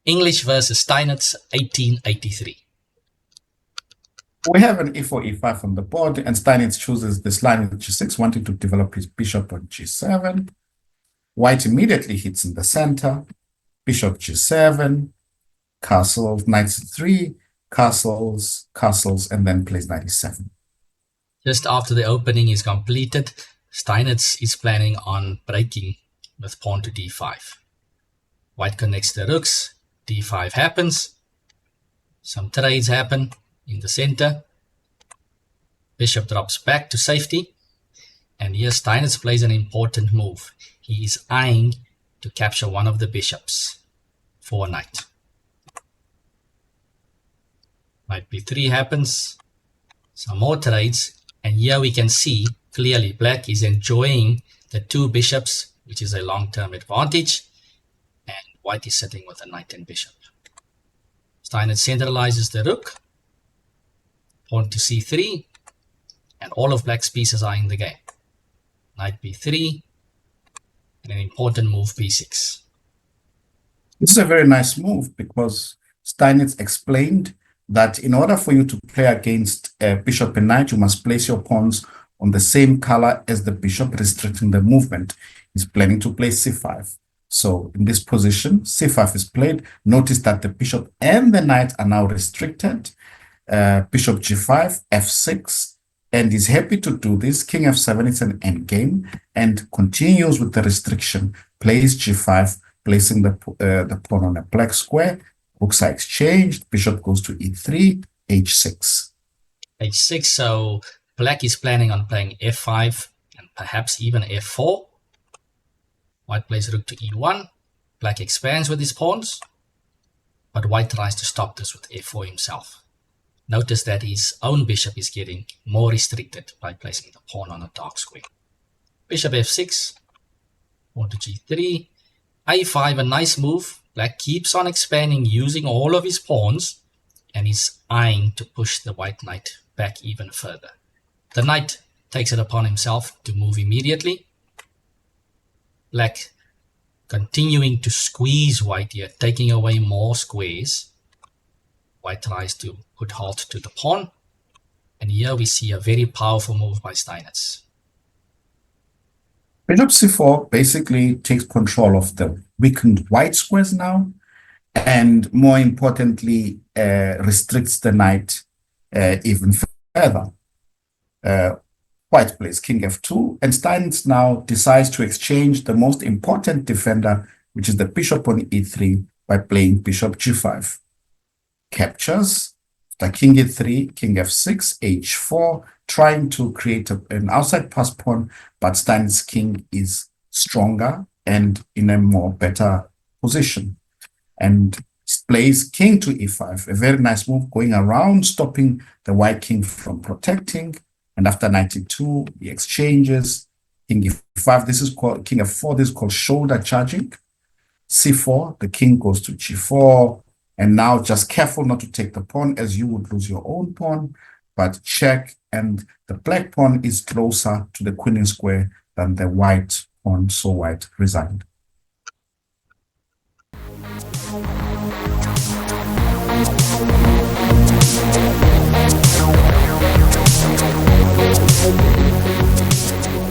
English versus Steinitz, 1883. We have an e4, e5 on the board, and Steinitz chooses this line with g6, wanting to develop his bishop on g7. White immediately hits in the center, bishop g7, castles, knight c3, castles, castles, and then plays knight e7. Just after the opening is completed, Steinitz is planning on breaking with pawn to d5. White connects the rooks, d5 happens, some trades happen in the center, bishop drops back to safety, and here Steinitz plays an important move. He is eyeing to capture one of the bishops for a knight. Knight b3 happens, some more trades, and here we can see clearly black is enjoying the two bishops, which is a long-term advantage, and white is sitting with a knight and bishop. Steinitz centralizes the rook, pawn to c3, and all of black's pieces are in the game. Knight b3, and an important move b6. This is a very nice move because Steinitz explained that in order for you to play against bishop and knight, you must place your pawns on the same color as the bishop, restricting the movement. He's planning to play c5. So in this position, c5 is played. Notice that the bishop and the knight are now restricted. Bishop g5, f6, and he's happy to do this. King f7 is an endgame and continues with the restriction. Plays g5, placing the pawn on a black square. Rooks are exchanged. Bishop goes to e3, h6. h6, so black is planning on playing f5 and perhaps even f4. White plays rook to e1. Black expands with his pawns, but white tries to stop this with f4 himself. Notice that his own bishop is getting more restricted by placing the pawn on a dark square. Bishop f6, pawn to g3, a5, a nice move. Black keeps on expanding using all of his pawns and is eyeing to push the white knight back even further. The knight takes it upon himself to move immediately. Black continuing to squeeze white here, taking away more squares. White tries to put halt to the pawn, and here we see a very powerful move by Steinitz. Bishop c4 basically takes control of the weakened white squares now, and more importantly, restricts the knight even further. White plays king f2, and Steinitz now decides to exchange the most important defender, which is the bishop on e3, by playing bishop g5. Captures, the king e3, king f6, h4, trying to create an outside pass pawn, but Steinitz's king is stronger and in a more better position. And plays king to e5, a very nice move, going around, stopping the white king from protecting. And after knight e2, he exchanges, king e5, this is called king f4, this is called shoulder charging. c4, the king goes to g4, and now just careful not to take the pawn, as you would lose your own pawn, but check, and the black pawn is closer to the queen square than the white pawn, so white resigned.